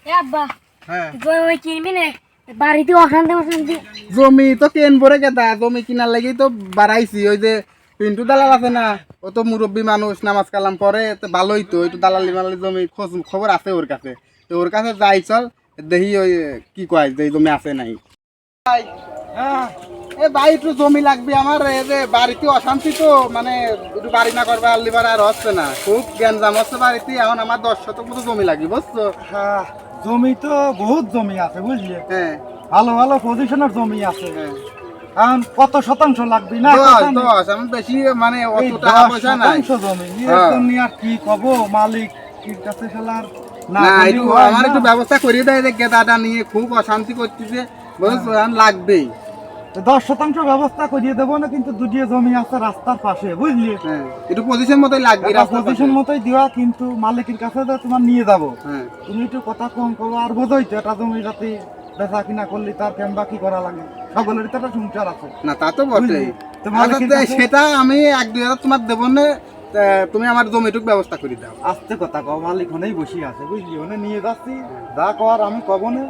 এ আব্বা হ্যাঁ জমি কিনবি না বাড়িতে অশান্তি অশান্তি জমি তো কেনবরে কেদা জমি কিনার লাগেই তো বাড়াইছি ওই যে পিন্টু দালাল আছে না ও তো মুরব্বী মানুষ নামাজ কালাম পরে তো ভালোই তো একটু দালালি মালালি জমি খোঁজ খবর আছে ওর কাছে তো ওর কাছে যাই চল দেখি ওই কি কয় যে এই জমি আছে নাই ভাই হ্যাঁ এ ভাই একটু জমি লাগবে আমার এই যে বাড়িতে অশান্তি তো মানে একটু বাড়ি না করবা লিবার আর হচ্ছে না খুব গ্যাঞ্জাম হচ্ছে বাড়িতে এখন আমার 10 শতক মতো জমি লাগবে বুঝছো হ্যাঁ, জমি তো বহুত জমি আছে বুঝলি, হ্যাঁ ভালো ভালো পজিশনের জমি আছে। হ্যাঁ এখন কত শতাংশ লাগবে না? আমি বেশি মানে এই অত টাকা 10 পয়সা নাই শতাংশ জমি হ্যাঁ। এর জন্য আর কি কব, মালিক এর কাছে খেলার না না বললেও একটু হয় আমার না। একটু ব্যবস্থা করিয়ে দেয় যে গেদাটা নিয়ে খুব অশান্তি করতেছে বুঝছো এখন লাগবেই 10% ব্যবস্থা করিয়ে দেবো না, কিন্তু দুটিয়ে জমি আছে রাস্তার পাশে বুঝলি, হ্যাঁ একটু পজিশন মতোই লাগবে রাস্তার পাশে। পজিশন মতোই দেওয়া, কিন্তু মালিকের কাছে যে তোমার নিয়ে যাবো, হ্যাঁ তুমি একটু কথা কম করো। আর বোঝোই তো এটা জমি যাতে বেচা কিনা করলে তার কেমবা কি করা লাগে, সকলেরই তো একটা সংসার আছে। না তা তো বটেই তো মালিকের আচ্ছা, কাছে- সেটা আমি 1-2 হাজার তোমার দেবো না তুমি আমার জমিটুকু ব্যবস্থা করে দাও আস্তে কথা কও, মালিক ওনেই বসে আছে বুঝলি, ওনে নিয়ে যাচ্ছি যা কর আমি কব না।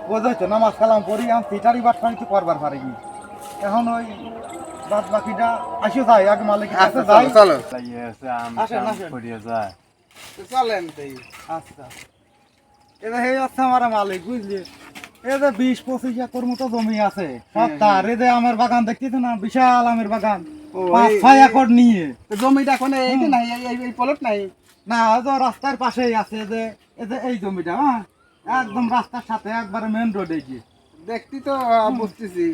বোঝাই তো নামাজ কালাম পড়ি আমি সিটারি বাটফারি তো করবার পারিনি, এখন ওই বাদ বাকিটা আসিও যাই আগে মালিকের কাছে আচ্ছা যাই। চলো আসেন, আসেন। চলেন তাই আচ্ছা এটা এই হচ্ছে আমার মালিক বুঝলি, এই যে 20-25 একর মতো জমি আছে সব তার। এই যে আমের বাগান দেখতেছ না, বিশাল আমের বাগান, ও, 5-6 একর নিয়ে। তো জমিটা এখন এই যে নাই এই প্লট নাই না ওই যে রাস্তার পাশেই আছে, এই যে এই জমিটা, হ্যাঁ একদম রাস্তার সাথে একবারে মেন রোডে গিয়ে। দেখতি তো বুঝতেছি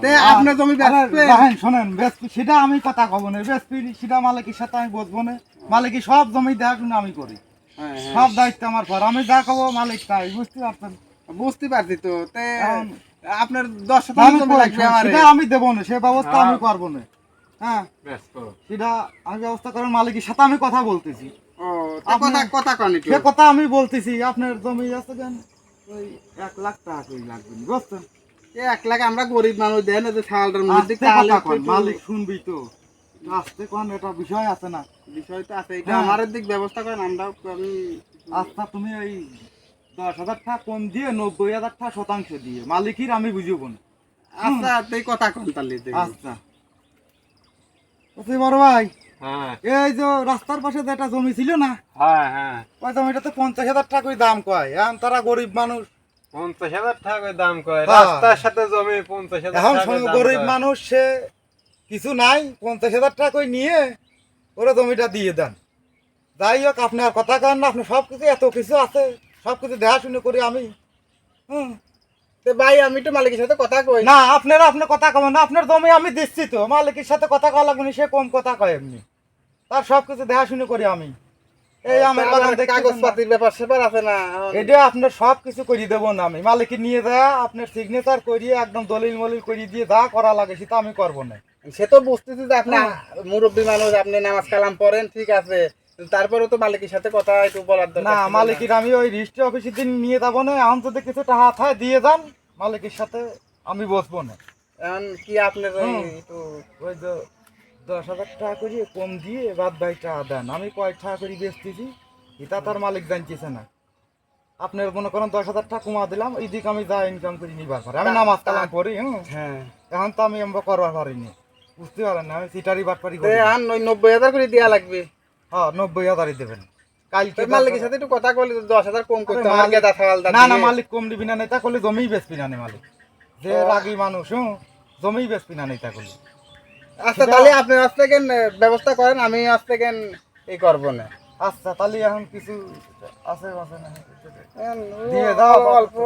তে আপনার জমি বেচবে দেখেন শোনেন, বেসপি সেটা আমি কথা কব না, বেসপি সেটা মালিকের সাথে আমি বসবো না। মালিকের সব জমি দেখাশোনা আমি করি, হ্যাঁ, হ্যাঁ। সব দায়িত্ব আমার পর, আমি যা কব মালিক তাই, বুঝতে পারছেন? বুঝতে পারছি তো তে এখন- আপনার 10 শতাংশ আমি জমি লাগবে আমার সেটা আমি দেবো না, সে ব্যবস্থা আমি করবো না। হ্যাঁ সেটা আমি ব্যবস্থা করার মালিকের সাথে আমি কথা বলতেছি, ও তা কথা কথা কন একটু সে কথা আমি বলতেছি। আপনার জমি আছে কেন ওই 1 লাখ টাকা করে লাগবে বুঝছেন? 1 লাখ আমরা গরিব মানুষ দেন যে ছাগলটার মধ্যে আস্তে কথা কন, মালিক শুনবি তো, আস্তে কোন এটা বিষয় আছে না। বিষয় তো আছে এটা হ্যাঁ। আমার দিক ব্যবস্থা করেন আমরাও আমি আচ্ছা তুমি ওই 10,000 টাকা কম দিয়ে 90,000 টাকা শতাংশ দিয়ে মালিকের আমি বুঝবো না। আচ্ছা তাই কথা কন তাহলে আচ্ছা বড় ভাই, হ্যাঁ এই যে রাস্তার পাশে যে একটা জমি ছিল না, হ্যাঁ হ্যাঁ ওই জমিটাতে 50,000 টাকা করে দাম কয়। এখন তারা গরিব মানুষ, 50,000 টাকা করে দাম কয় হ্যাঁ। রাস্তার সাথে জমি 50,000 এখন টাকা শোনো দাম গরিব কয়। মানুষ, সে কিছু নাই, 50,000 টাকা করে নিয়ে ওরা জমিটা দিয়ে দেন। যাই হোক আপনি আর কথা কেন না, আপনি সব কিছু এত কিছু আছে, সব কিছু দেখাশুনো করি আমি। হুম তে ভাই আমি তো মালিকের সাথে কথা কই না আপনার কথা কবেন না, আপনার জমি আমি দিচ্ছি তো, মালিকের সাথে কথা কওয়া লাগবে না, সে কম কথা কয় এমনি, তার সব কিছু দেখাশুনো করি আমি। এই আমার বাগান দেখতেছেন না? কাগজপাতির ব্যাপার সেপার আছে না এটা আপনার সব কিছু করিয়ে দেবো না আমি, মালিকে নিয়ে যায় আপনার সিগনেচার করিয়ে একদম দলিল মলিল করিয়ে দিয়ে যা করা লাগে সেটা আমি করবো না। সে তো বুঝতেছি যে আপনি মুরব্বী মানুষ আপনি নামাজ কালাম পড়েন ঠিক আছে তারপরে তো মালিকের সাথে কথা একটু বলার না দরকার ছিল মালিকের আমি ওই রেজিস্ট্রি অফিসের দিন নিয়ে যাবো না, এখন যদি কিছু টাকা থায় দিয়ে যান, মালিকের সাথে আমি বসবো না। এখন কি আপনার ওই হুম। একটু ওই যে 10,000 টাকা করে কম দিয়ে বাদ ভাই টাকা দেন, আমি কয় টাকা করে বেচতেছি এটা তার মালিক জানতেছে না। আপনার মনে করেন 10,000 টাকা কমা দিলাম, এই দিকে আমি যা ইনকাম করি নিবার পারি, আমি নামাজ কালাম করি। হ্যাঁ এখন তো আমি এমবা করবার পারিনি, বুঝতে পারেন না, আমি সিটারি বাটপারি করি। এখন ওই 90,000 করে দেওয়া লাগবে হ্যাঁ 90,000 দেবেন কালকে। মালিকের সাথে একটু কথা কইলে 10,000 কম করতে আরে আমার মালিক- গেদা ছাগলটা না না দিয়ে। মালিক কম দিবি না, নেতা করলে জমি বেচবি না নে মালিক, যে রাগী মানুষ জমি বেচবি না নেতা করলে। আচ্ছা তাহলে আপনি আজ থেকে ব্যবস্থা করেন আমি আজ থেকে এই করব না আচ্ছা তাহলে এখন কিছু আছে আছে না এখন দিয়ে দাও অল্প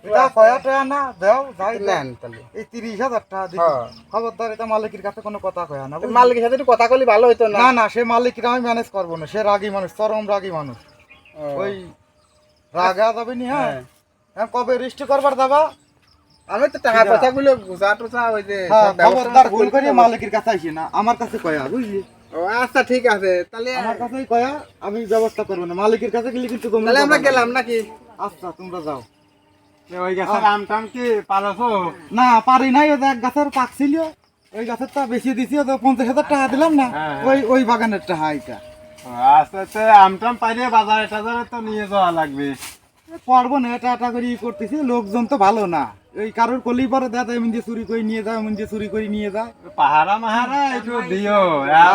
এটা কয়া টাকা না দাও যাই নেন তাহলে এই 30,000 টাকা দিবি। হ্যাঁ। খবরদার এটা মালিকের কাছে কোনো কথা কয়া না বুঝলি? মালিকের সাথে একটু কথা কইলে ভালো হইতো না না না সে মালিকের আমি ম্যানেজ করবো না, সে রাগী মানুষ, চরম রাগী মানুষ। ও, ওই রাগা যাবে নি। হ্যাঁ হ্যাঁ। হ্যাঁ কবে রেজিস্ট্রি করবার যাবা? আমি তো টাকা পয়সা গুলো গুজা টুসা ওই যে হ্যাঁ সব ব্যবস্থা খবরদার ভুল করতে করে হবে। মালিকের কাছে আইসি না, আমার কাছে কয়া বুঝলি, ও আচ্ছা ঠিক আছে তাহলে আমার কাছেই কয়া, আমি ব্যবস্থা করবো না, মালিকের কাছে গেলে কিন্তু তোমরা তাহলে আমরা যাবা না। গেলাম নাকি আচ্ছা তোমরা যাও। ওই গাছের আম টাম কি পালাছো? না পারি নাই, ওই যে এক গাছের পাক ছিল, ওই গাছের টা বেশি দিছি, ওই 50,000 টাকা দিলাম না, হ্যাঁ, ওই বাগানের টাকা এটা। আস্তে আস্তে আম টাম পাইলে বাজারে টাজারে তো নিয়ে যাওয়া লাগবে। করবো না, এটা করে করতেছি, লোকজন তো ভালো না, ওই কারোর কলেই পরে দাদা এমন যে চুরি করে নিয়ে যায়, এমন যে চুরি করে নিয়ে যায়। পাহারা মাহারা একটু দিও,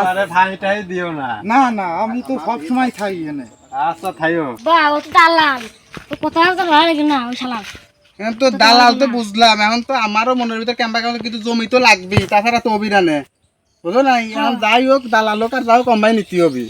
আরে ঠাই ঠাই দিও না। না না, আমি তো সব সময় থাকি এনে। আচ্ছা থাইও। বা ও তো দালাল, তো কোথাও তো ভালো লাগে না ওই শালা। এখন তো দালাল তো বুঝলাম, এখন তো আমারও মনের ভিতরে ক্যাম্পা ক্যাম্পা কিছু জমি তো লাগবেই, তাছাড়া তো অভিরানে বুঝলো না। এখন যাই হোক দালাল হোক আর যাই হোক কম্বাই নিতে হবে।